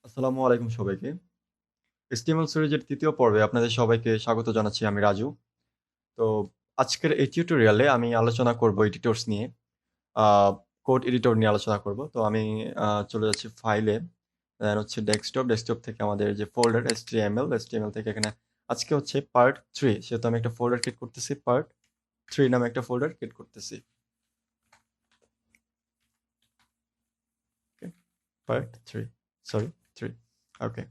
আসসালামু আলাইকুম সবাইকে। HTML সিরিজের ৩য় পর্বে আপনাদের সবাইকে স্বাগত জানাচ্ছি। আমি রাজু। তো আজকের এই টিউটোরিয়ালে আমি আলোচনা করব এডিটরস নিয়ে। আ কোড এডিটর নিয়ে আলোচনা করব। তো আমি চলে যাচ্ছি ফাইলে। দেন হচ্ছে ডেস্কটপ থেকে আমাদের যে ফোল্ডার HTML থেকে এখানে আজকে হচ্ছে পার্ট 3 সেহেতু আমি একটা ফোল্ডার ক্রিয়েট করতেছি। পার্ট 3 নামে একটা ফোল্ডার ক্রিয়েট করতেছি। ওকে। পার্ট 3 সরি 3 ওকে।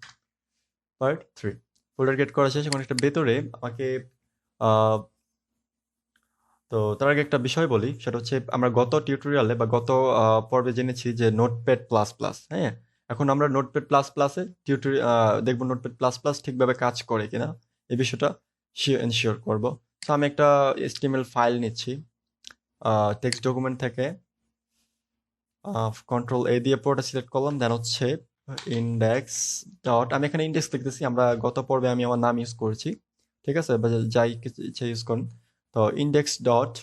পার্ট 3 ফোল্ডার ক্রিয়েট করা শেষ। এখন একটা ভেতরে আমাকে আ তো তার আগে একটা বিষয় বলি, সেটা হচ্ছে আমরা গত টিউটোরিয়ালে বা গত পর্বে জেনেছি যে নোটপ্যাড প্লাস প্লাস, হ্যাঁ? এখন আমরা নোটপ্যাড প্লাস প্লাসে দেখব নোটপ্যাড প্লাস প্লাস ঠিকভাবে কাজ করে কিনা এই বিষয়টা এনশিওর করব। তো আমি একটা HTML ফাইল নিচ্ছি টেক্সট ডকুমেন্ট থেকে। কন্ট্রোল এ দিয়ে পুরোটা সিলেক্ট করলাম, দেন হচ্ছে ইন্ডেক্স ডট, আমি এখানে ইন্ডেক্স লিখতেছি। আমরা গত পর্বে আমি আমার নাম ইউজ করেছি, ঠিক আছে, বা যাই কিছু ইচ্ছা ইউজ করুন। তো ইন্ডেক্স ডট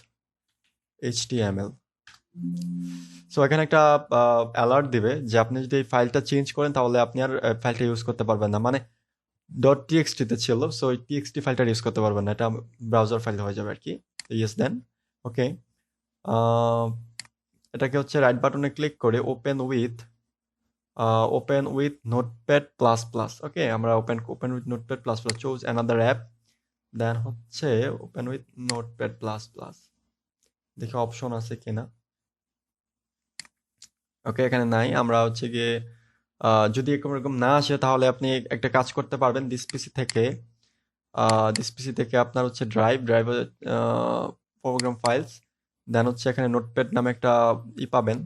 HTML। সো এখানে একটা অ্যালার্ট দিবে যে আপনি যদি এই ফাইলটা চেঞ্জ করেন তাহলে আপনি আর ফাইলটা ইউজ করতে পারবেন না। মানে ডট টিএক্সটিতে ছিল, সো এই টিএক্সটি ফাইলটা ইউজ করতে পারবেন না, এটা ব্রাউজার ফাইল হয়ে যাবে আর কি। Yes then okay. এটাকে হচ্ছে রাইট বাটনে ক্লিক করে open with Notepad plus plus. Okay, আমরা open with Notepad plus plus, choose another app, then হচ্ছে open with Notepad plus plus. দেখি অপশন আছে কিনা। ওকে, এখানে নাই। আমরা হচ্ছে গিয়ে যদি এরকম না আসে তাহলে আপনি একটা কাজ করতে পারবেন। দিস পিসি থেকে আপনার হচ্ছে ড্রাইভে প্রোগ্রাম ফাইলস, দেন হচ্ছে এখানে নোটপ্যাড নামে একটা পাবেন।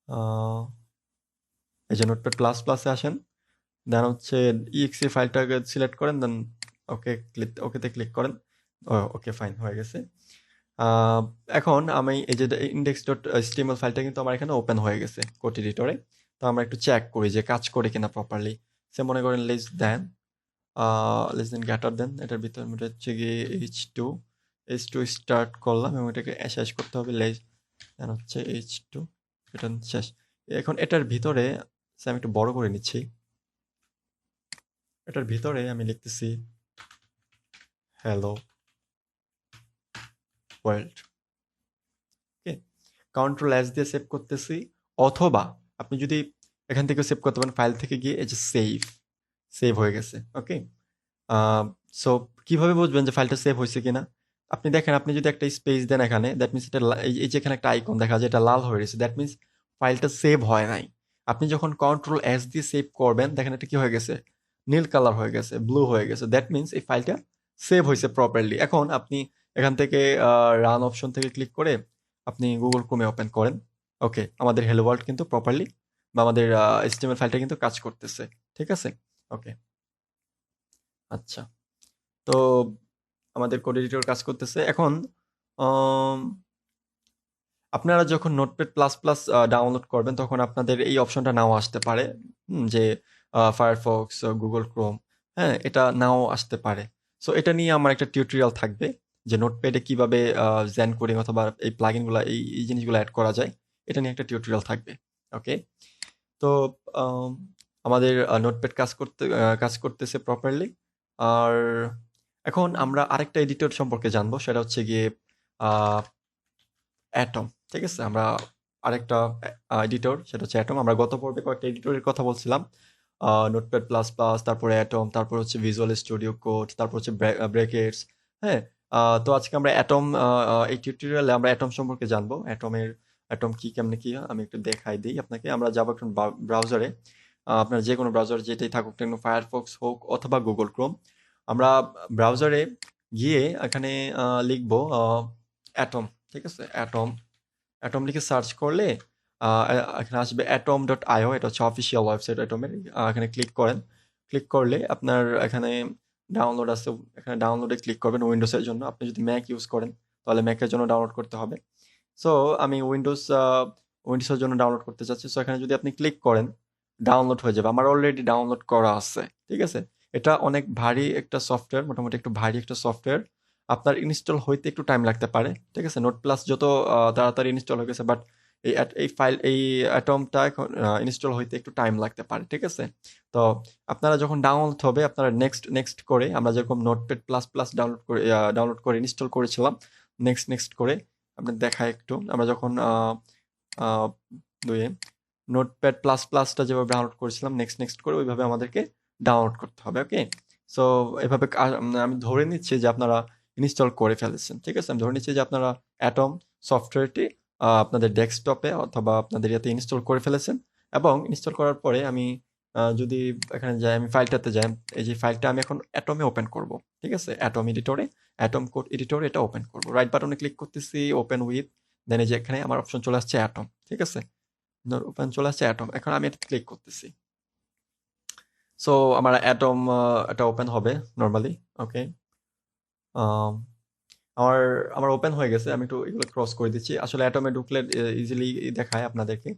আহ, এই যে নোটপ্যাড প্লাস প্লাসে আসেন, দেন হচ্ছে ইএক্সি ফাইলটাকে সিলেক্ট করেন, দেন ওকেতে ক্লিক করেন। ওকে, ফাইন, হয়ে গেছে। আহ, এখন আমি এই যে index.html ফাইলটা কিন্তু আমার এখানে ওপেন হয়ে গেছে কোড এডিটরে। তো আমরা একটু চেক করি যে কাজ করে কিনা প্রপারলি। সে মনে করেন লেস দেন গ্রেটার দেন, এটার ভিতর হচ্ছে গিয়ে এইচ টু স্টার্ট করলাম এবং এটাকে শেষ করতে হবে দেন হচ্ছে এইচ টু, এটা শেষ। এখন এটার ভিতরে আমি একটু বড় করে নিচ্ছি। এটার ভিতরে আমি লিখতেছি হ্যালো ওয়ার্ল্ড। ওকে, কন্ট্রোল এস দিয়ে সেভ করতেছি, অথবা আপনি যদি এখান থেকে সেভ করতে পারেন ফাইল থেকে গিয়ে, এই যে সেভ হয়ে গেছে। ওকে, সো কিভাবে বুঝবেন যে ফাইলটা সেভ হয়েছে কিনা? আপনি দেখেন, আপনি যদি একটা স্পেস দেন এখানে, দ্যাট মিনস এটা এই যে এখানে একটা আইকন দেখা যায়, এটা লাল হয়ে গেছে, দ্যাট মিনস ফাইলটা সেভ হয় নাই। আপনি যখন কন্ট্রোল এস দিয়ে সেভ করবেন, দেখেন এটা কি হয়ে গেছে, নীল কালার হয়ে গেছে, ব্লু হয়ে গেছে, দ্যাট মিনস এই ফাইলটা সেভ হয়েছে প্রপারলি। এখন আপনি এখান থেকে রান অপশন থেকে ক্লিক করে আপনি গুগল ক্রোমে ওপেন করেন। ওকে, আমাদের হেলো ওয়ার্ল্ড কিন্তু প্রপারলি, বা আমাদের HTML ফাইলটা কিন্তু কাজ করতেছে, ঠিক আছে। ওকে, আচ্ছা। তো আমাদের কোড এডিটর কাজ করতেছে এখন। আম, আপনারা যখন নোটপ্যাড প্লাস প্লাস ডাউনলোড করবেন তখন আপনাদের এই অপশনটা নাও আসতে পারে, যে ফায়ারফক্স, গুগল ক্রোম, হ্যাঁ, এটা নাও আসতে পারে। সো এটা নিয়ে আমার একটা টিউটোরিয়াল থাকবে যে নোটপ্যাডে কিভাবে জেন কোডিং অথবা এই প্লাগইনগুলো, এই জিনিসগুলো অ্যাড করা যায়, এটা নিয়ে একটা টিউটোরিয়াল থাকবে। ওকে, তো আম, আমাদের নোটপ্যাড কাজ করতেছে প্রপারলি। আর এখন আমরা আরেকটা এডিটর সম্পর্কে জানবো, সেটা হচ্ছে গিয়ে অ্যাটম, ঠিক আছে। আমরা আরেকটা এডিটর, সেটা হচ্ছে অ্যাটম। আমরা গত পর্বে কয়েকটা এডিটরের কথা বলছিলাম, নোটপ্যাড প্লাস প্লাস, তারপরে অ্যাটম, তারপর হচ্ছে ভিজুয়াল স্টুডিও কোড, তারপর হচ্ছে ব্রেকেটস, হ্যাঁ। তো আজকে আমরা এই টিউটোরিয়ালে আমরা অ্যাটম সম্পর্কে জানবো। অ্যাটম কি, কেমনে কি হয়, আমি একটু দেখাই দিই আপনাকে। আমরা যাবো এখন ব্রাউজারে, আপনার যে কোনো ব্রাউজার যেটাই থাকুক না কেন, ফায়ারফক্স হোক অথবা গুগল ক্রোম। আমরা ব্রাউজারে গিয়ে এখানে লিখবো অ্যাটম, ঠিক আছে। অ্যাটম লিখে সার্চ করলে এখানে আসবে atom.io, এটা হচ্ছে অফিসিয়াল ওয়েবসাইট অ্যাটমের। এখানে ক্লিক করেন, ক্লিক করলে আপনার এখানে ডাউনলোড আছে, এখানে ডাউনলোডে ক্লিক করবেন উইন্ডোজের জন্য। আপনি যদি ম্যাক ইউজ করেন তাহলে ম্যাকের জন্য ডাউনলোড করতে হবে। সো আমি উইন্ডোজের জন্য ডাউনলোড করতে চাচ্ছি। সো এখানে যদি আপনি ক্লিক করেন ডাউনলোড হয়ে যাবে। আমার অলরেডি ডাউনলোড করা আছে, ঠিক আছে। এটা অনেক ভারী একটা সফটওয়্যার, মোটামুটি একটু ভারী একটা সফটওয়্যার। আপনার ইনস্টল হইতে একটু টাইম লাগতে পারে, ঠিক আছে। নোট প্লাস যত তাড়াতাড়ি ইনস্টল হয়ে গেছে, বাট এই ফাইল এই অ্যাটমটা এখন ইনস্টল হইতে একটু টাইম লাগতে পারে, ঠিক আছে? তো আপনারা যখন ডাউনলোড হবে আপনারা নেক্সট নেক্সট করে, আমরা যেরকম নোটপ্যাড প্লাস প্লাস ডাউনলোড করে ইনস্টল করেছিলাম, নেক্সট নেক্সট করে আপনার দেখায় একটু, আমরা যখন দুয়ে নোটপ্যাড প্লাস প্লাসটা যেভাবে ডাউনলোড করেছিলাম নেক্সট নেক্সট করে ওইভাবে আমাদেরকে ডাউনলোড করতে হবে। ওকে, সো এভাবে আমি ধরে নিচ্ছি যে আপনারা ইনস্টল করে ফেলেছেন, ঠিক আছে? আমি ধরে নিচ্ছি যে আপনারা অ্যাটম সফটওয়্যারটি আপনাদের ডেস্কটপে অথবা আপনাদের ইয়াতে ইনস্টল করে ফেলেছেন, এবং ইনস্টল করার পরে আমি যদি এখানে যাই, আমি ফাইলটাতে যাই, এই যে ফাইলটা আমি এখন অ্যাটমে ওপেন করব, ঠিক আছে? অ্যাটম এডিটরে, অ্যাটম কোড এডিটরে এটা ওপেন করব, রাইট বাটনে ক্লিক করতেছি, ওপেন উইথ, দেন এই যে এখানে আমার অপশন চলে আসছে অ্যাটম, ঠিক আছে? ওপেন চলে আসছে অ্যাটম, এখন আমি এটা ক্লিক করতেছি। সো আমার অ্যাটম এটা ওপেন হবে নর্মালি। ওকে, আমার আমার ওপেন হয়ে গেছে, আমি একটু এগুলো ক্রস করে দিচ্ছি। আসলে অ্যাটমে ঢুকলে ইজিলি দেখায় আপনাদেরকে,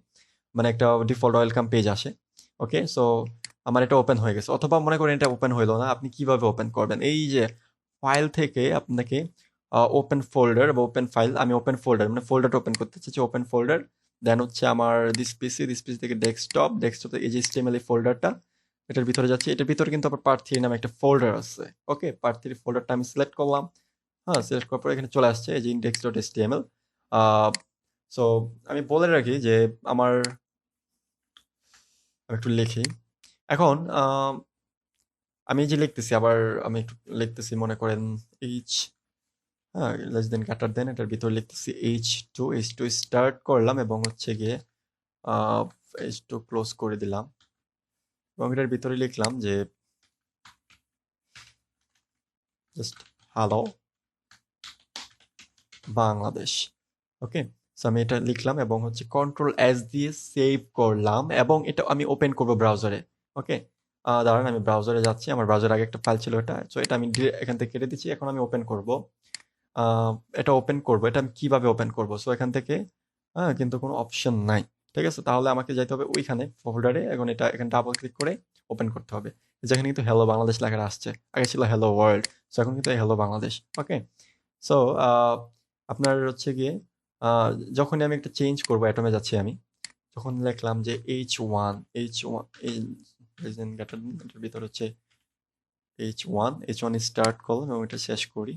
মানে একটা ডিফল্ট ওয়েলকাম পেজ আসে। ওকে, সো আমার এটা ওপেন হয়ে গেছে, অথবা মনে করেন এটা ওপেন হইলো না, আপনি কিভাবে ওপেন করবেন? এই যে ফাইল থেকে আপনাকে ওপেন ফোল্ডার বা ওপেন ফাইল, আমি ওপেন ফোল্ডার মানে ফোল্ডারটা ওপেন করতে চাচ্ছি, ওপেন ফোল্ডার, দেন হচ্ছে আমার দিস পিসি থেকে ডেস্কটপ, ডেস্কটপ এই যে HTML এই ফোল্ডারটা, এটার ভিতরে যাচ্ছে, এটার ভিতরে কিন্তু আবার পার্ট 3 নামে একটা ফোল্ডার আছে। ওকে, পার্ট 3 ফোল্ডারটা আমি সিলেক্ট করলাম, হ্যাঁ, সিলেক্ট করার পরে এখানে চলে আসছে এই যে index.html। সো আমি বলে রাখি যে আমার, আমি একটু লিখি এখন, আমি এই যে লিখতেছি, আবার আমি একটু লিখতেছি, মনে করেন এইচ, হ্যাঁ, লেস দেন গ্রেটার দেন, এটার ভিতরে লিখতেছি H2 স্টার্ট করলাম, এবং হচ্ছে গিয়ে H2 ক্লোজ করে দিলাম, এবং এটার ভিতরে লিখলাম যে জাস্ট হ্যালো বাংলাদেশ। ওকে, সো আমি এটা লিখলাম এবং হচ্ছে কন্ট্রোল এস দিয়ে সেভ করলাম, এবং এটা আমি ওপেন করব ব্রাউজারে। ওকে, দাঁড়ান, আমি ব্রাউজারে যাচ্ছি, আমার ব্রাউজারে আগে একটা ফাইল ছিল এটা, সো এটা আমি এখান থেকে কেটে দিচ্ছি, এখন আমি ওপেন করব। এটা ওপেন করব, এটা আমি কিভাবে ওপেন করব? সো এখান থেকে কিন্তু কোনো অপশন নাই, ঠিক আছে? তাহলে আমাকে যাইতে হবে ওইখানে ফোল্ডারে, এখন এটা এখানে ডাবল ক্লিক করে ওপেন করতে হবে। যেখানে কিন্তু হ্যালো বাংলাদেশ লেখা আসছে, আগে ছিল হ্যালো ওয়ার্ল্ড, সো এখন কিন্তু হ্যালো বাংলাদেশ। ওকে, সো আপনার হচ্ছে গিয়ে আহ, যখনই আমি একটা চেঞ্জ করব, অ্যাটমে যাচ্ছি আমি, যখন লিখলাম যে H1 এই এটার ভিতর হচ্ছে H1 স্টার্ট করলাম এবং এটা শেষ করি,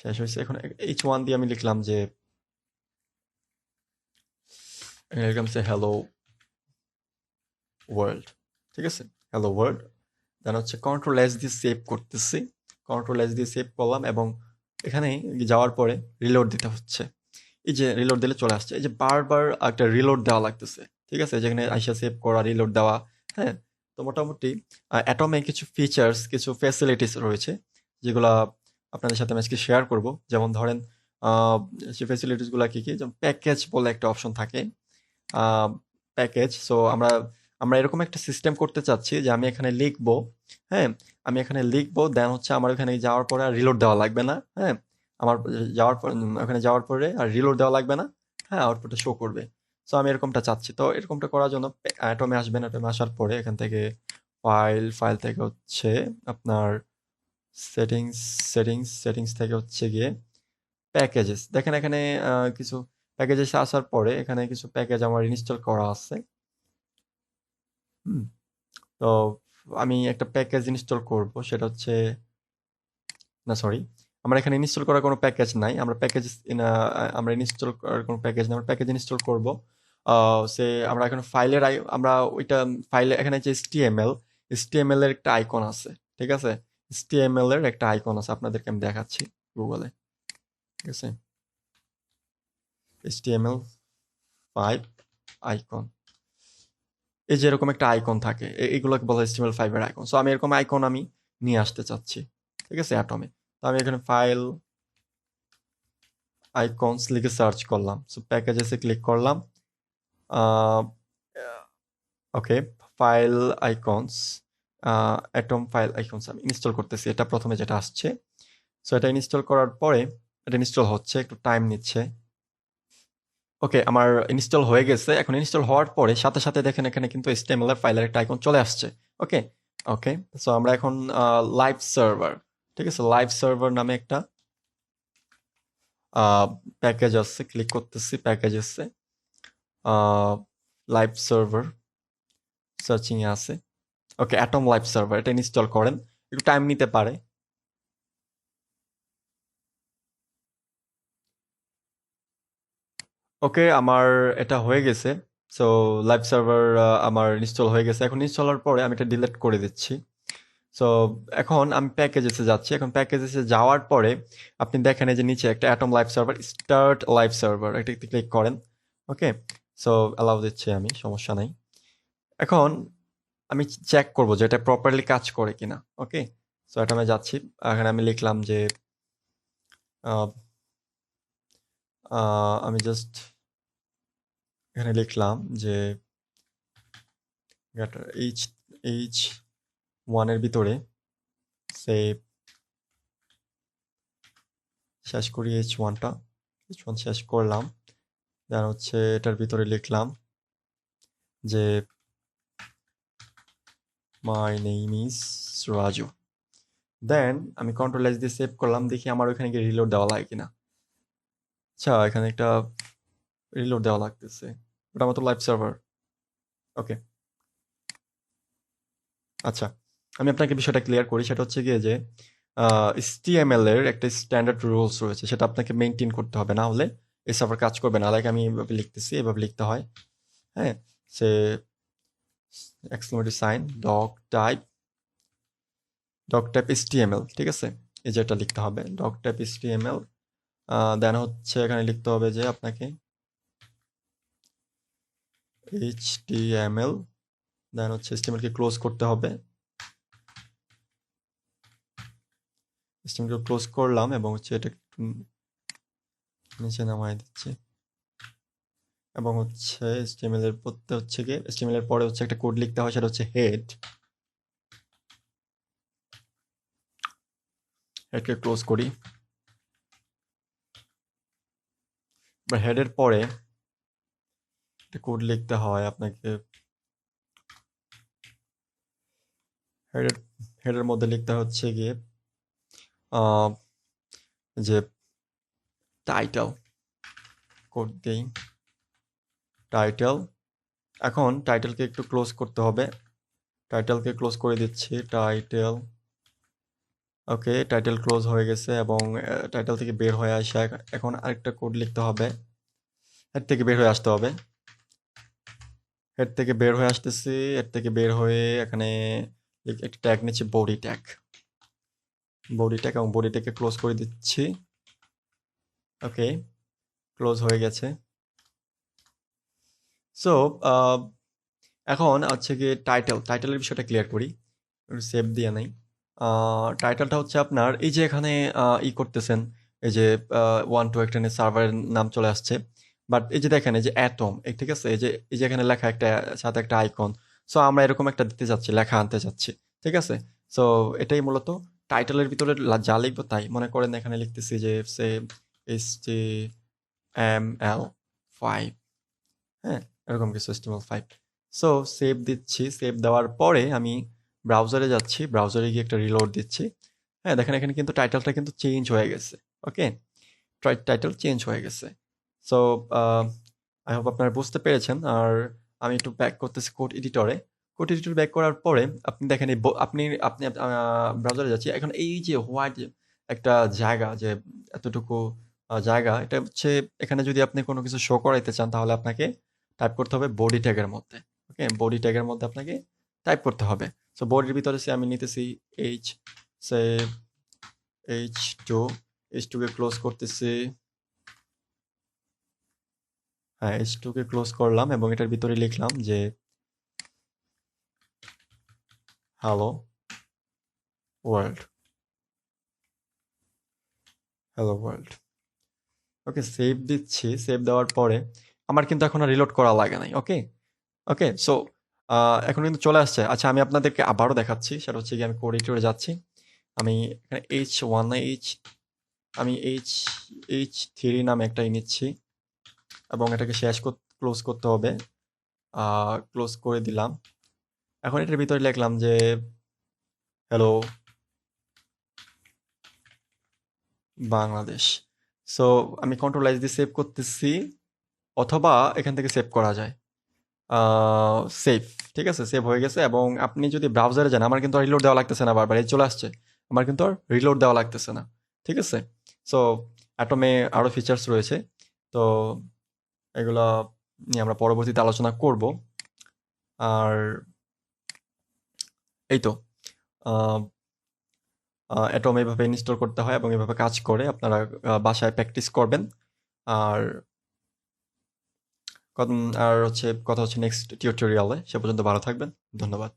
শেষ হয়েছে। এখন H1 দিয়ে আমি লিখলাম যে হ্যালো ওয়ার্ল্ড, ঠিক আছে? হ্যালো ওয়ার্ল্ড, দেন হচ্ছে কন্ট্রোল এস দিয়ে সেভ করতেছি, কন্ট্রোল এস দিয়ে সেভ করলাম, এবং এখানে যাওয়ার পরে রিলোড দিতে হচ্ছে। এই যে রিলোড দিলে চলে আসছে, এই যে বারবার একটা রিলোড দেওয়া লাগতেছে, ঠিক আছে? যেখানে আইসা সেভ করা, রিলোড দেওয়া, হ্যাঁ। তো মোটামুটি অ্যাটমে কিছু ফিচার্স, কিছু ফ্যাসিলিটিস রয়েছে, যেগুলা আপনাদের সাথে আমি আজকে শেয়ার করব। যেমন ধরেন সেই ফ্যাসিলিটিসগুলো কি কি, যেমন প্যাকেজ বলে একটা অপশন থাকে, প্যাকেজ। সো আমরা আমরা এরকম একটা সিস্টেম করতে চাচ্ছি যে আমি এখানে লিখবো, হ্যাঁ, আমি এখানে লিখবো, দেন হচ্ছে আমার ওখানে যাওয়ার পরে আর রিলোড দেওয়া লাগবে না, হ্যাঁ, আমার যাওয়ার পর ওখানে যাওয়ার পরে আর রিলোড দেওয়া লাগবে না, হ্যাঁ, আউটপুটটা শো করবে। সো আমি এরকমটা চাচ্ছি। তো এরকমটা করার জন্য অ্যাটমে আসবেন, অ্যাটমে আসার পরে এখান থেকে ফাইল থেকে হচ্ছে আপনার সেটিংস, সেটিংস থেকে হচ্ছে গিয়ে প্যাকেজেস, দেখেন এখানে কিছু প্যাকেজেস আসার পরে এখানে কিছু প্যাকেজ আমার ইনস্টল করা আছে। হুম, তো আমি একটা প্যাকেজ ইনস্টল করব, সেটা হচ্ছে, না সরি, আমার এখানে ইনস্টল করার কোনো প্যাকেজ নাই, আমরা ইনস্টল করার কোনো প্যাকেজ নাই, আমরা প্যাকেজ ইনস্টল করব। সে আমরা এখন আমরা ওইটা ফাইলে এখানে যে এইচটিএমএল এর একটা আইকন আছে, ঠিক আছে? এইচটিএমএল এর একটা আইকন আছে, আপনাদেরকে আমি দেখাচ্ছি গুগলে, ঠিক আছে? HTML5 আইকন, এই যে এরকম একটা আইকন থাকে, এইগুলোকে বলা হয় HTML5 এর আইকন। সো আমি এরকম আইকন আমি নিয়ে আসতে চাচ্ছি, ঠিক আছে, অ্যাটমে। তো আমি এখানে ফাইল আইকনস লিখে সার্চ করলাম, সো প্যাকেজেসে ক্লিক করলাম, okay, file icons, Atom file icons আমি ইনস্টল করতেছি, এটা প্রথমে যেটা আসছে। সো এটা ইনস্টল করার পরে এটা ইনস্টল হচ্ছে, একটু টাইম নিচ্ছে। ওকে, আমার ইনস্টল হয়ে গেছে। এখন ইনস্টল হওয়ার পরে সাথে সাথে দেখেন এখানে কিন্তু HTML এর ফাইলের একটা আইকন চলে আসছে। ওকে, ওকে, সো আমরা এখন লাইভ সার্ভার, ঠিক আছে, লাইভ সার্ভার নামে একটা প্যাকেজ আছে, ক্লিক করতেছি, প্যাকেজ আছে, লাইভ সার্ভার সার্চিং এ আছে। ওকে, অ্যাটম লাইভ সার্ভার এটা ইনস্টল করেন, একটু টাইম নিতে পারে। ওকে, আমার এটা হয়ে গেছে। সো লাইভ সার্ভার আমার ইনস্টল হয়ে গেছে। এখন ইনস্টল হওয়ার পরে আমি এটা ডিলিট করে দিচ্ছি। সো এখন আমি প্যাকেজেসে যাচ্ছি। এখন প্যাকেজেসে যাওয়ার পরে আপনি দেখেন এই যে নিচে একটা atom live server, start live server, এটাতে ক্লিক করেন। ওকে, সো অ্যালাউ দিচ্ছি আমি, সমস্যা নাই। এখন আমি চেক করব যে এটা প্রপারলি কাজ করে কিনা। ওকে, সো এটা আমি যাচ্ছি। এখানে আমি লিখলাম যে আহ, আমি জাস্ট এখানে লিখলাম যে এইচ এইচ ওয়ানের ভিতরে সেভ শেষ করি, এইচ ওয়ান শেষ করলাম। দেন হচ্ছে এটার ভিতরে লিখলাম যে মাই নেম ইজ রাজু। দেন আমি কন্ট্রোল এস দিয়ে সেভ করলাম, দেখি আমার ওখানে গিয়ে রিলোড দেওয়া লাগে কিনা। আচ্ছা, এখানে একটা রিলোড দেওয়া লাগতেছে, ওটা আমার তো লাইভ সার্ভার। ওকে, আচ্ছা, আমি আপনাকে বিষয়টা ক্লিয়ার করি। সেটা হচ্ছে গিয়ে যে HTML এর একটা স্ট্যান্ডার্ড রুলস রয়েছে, সেটা আপনাকে মেনটেন করতে হবে, না হলে এই সার্ভার কাজ করবে না। লাইক আমি এভাবে লিখতেছি, এভাবে লিখতে হয়। হ্যাঁ, say exclamatory sign doc type HTML, ঠিক আছে, এই যে এটা লিখতে হবে ডক টাইপ HTML। দেন হচ্ছে এখানে লিখতে হবে যে আপনাকে HTML, দেন হচ্ছে HTML কে ক্লোজ করতে হবে। HTML কে ক্লোজ করলাম এবং হচ্ছে এটা একটু নিচে নামাই দিচ্ছি, এবং হচ্ছে HTML এর পড়তে হচ্ছে গিয়ে HTML এর পরে হচ্ছে একটা কোড লিখতে হয়, সেটা হচ্ছে হেডকে ক্লোজ করি। এবার হেডের পরে একটা কোড লিখতে হয় আপনাকে, হেডের হেডের মধ্যে লিখতে হচ্ছে গিয়ে যে টাইটেল, কোড দেই টাইটেল। এখন টাইটেলকে একটু ক্লোজ করতে হবে, টাইটেলকে ক্লোজ করে দিচ্ছি, টাইটেল। ওকে, টাইটেল ক্লোজ হয়ে গেছে এবং টাইটেল থেকে বের হয়ে আসা। এখন আরেকটা কোড লিখতে হবে, হেড থেকে বের হয়ে আসতে হবে। হেড থেকে বের হয়ে আসতেছি, হেড থেকে বের হয়ে এখানে একটা ট্যাগ নিচ্ছি, বডি ট্যাগ এবং বডিটাকে ক্লোজ করে দিচ্ছি। ওকে, ক্লোজ হয়ে গেছে। সো এখন হচ্ছে গিয়ে টাইটেলের বিষয়টা ক্লিয়ার করি, সেভ দিয়ে নেই। টাইটেলটা হচ্ছে আপনার এই যে এখানে করতেছেন, এই যে 1 2 সার্ভারের নাম চলে আসছে, বাট এই যে দেখেন এই যে অ্যাটম, ঠিক আছে, এই যে এখানে লেখা একটা সাথে একটা আইকন। সো আমরা এরকম একটা দিতে যাচ্ছি, লেখা আনতে যাচ্ছি, ঠিক আছে। সো এটাই মূলত টাইটেলের ভিতরে যা লিখবো তাই। মনে করেন এখানে লিখতেছি যে সে HTML5, হ্যাঁ, এরকম কিছু HTML5। সো সেভ দিচ্ছি, সেভ দেওয়ার পরে আমি ব্রাউজারে যাচ্ছি, ব্রাউজারে গিয়ে একটা রিলোড দিচ্ছি। হ্যাঁ, দেখেন এখানে কিন্তু টাইটেলটা কিন্তু চেঞ্জ হয়ে গেছে। ওকে, টাইটেল চেঞ্জ হয়ে গেছে। সো আই হোপ আপনারা বুঝতে পেরেছেন। আর আমি একটু ব্যাক করতেছি কোড এডিটর ব্যাক করার পরে আপনি দেখেন আপনি আপনি ব্রাউজারে যাচ্ছি, এখন এই যে হোয়াইট একটা জায়গা, যে এতটুকু জায়গা, এটা হচ্ছে এখানে যদি আপনি কোনো কিছু শো করাইতে চান তাহলে আপনাকে টাইপ করতে হবে বডি ট্যাগের মধ্যে। ওকে, বডি ট্যাগের মধ্যে আপনাকে টাইপ করতে হবে। সো বডির ভিতরে আমি নিতেছি এইচ, সে এইচ টু, কে ক্লোজ করতেছি। হ্যাঁ, H2 কে ক্লোজ করলাম এবং এটার ভিতরে লিখলাম যে হ্যালো ওয়ার্ল্ড, হ্যালো ওয়ার্ল্ড। ওকে, সেভ দিচ্ছি, সেভ দেওয়ার পরে আমার কিন্তু এখন আর রিলোড করা লাগে নাই। ওকে, ওকে, সো এখন কিন্তু চলে আসছে। আচ্ছা, আমি আপনাদেরকে আবারও দেখাচ্ছি, সেটা হচ্ছে গিয়ে আমি কোড এডিটরে যাচ্ছি। আমি এখানে H1 না আমি H3 নামে একটা নিচ্ছি এবং এটাকে ক্লোজ করতে হবে। ক্লোজ করে দিলাম। এখন এটার ভিতরে লিখলাম যে হ্যালো বাংলাদেশ। সো আমি কন্ট্রোল এস দিয়ে সেভ করতেছি, অথবা এখান থেকে সেভ করা যায়। সেভ, ঠিক আছে, সেভ হয়ে গেছে। এবং আপনি যদি ব্রাউজারে যান, আমার কিন্তু আর রিলোড দেওয়া লাগতেছে না, বারবার এই চলে আসছে, আমার কিন্তু আর রিলোড দেওয়া লাগতেছে না, ঠিক আছে। সো অ্যাটমে আরও ফিচার্স রয়েছে, তো এগুলো নিয়ে আমরা পরবর্তীতে আলোচনা করব। আর এই তো, অ্যাটম এভাবে ইনস্টল করতে হয় এবং এভাবে কাজ করে, আপনারা বাসায় প্র্যাকটিস করবেন। আর আর হচ্ছে কথা হচ্ছে নেক্সট টিউটোরিয়ালে, সে পর্যন্ত ভালো থাকবেন, ধন্যবাদ।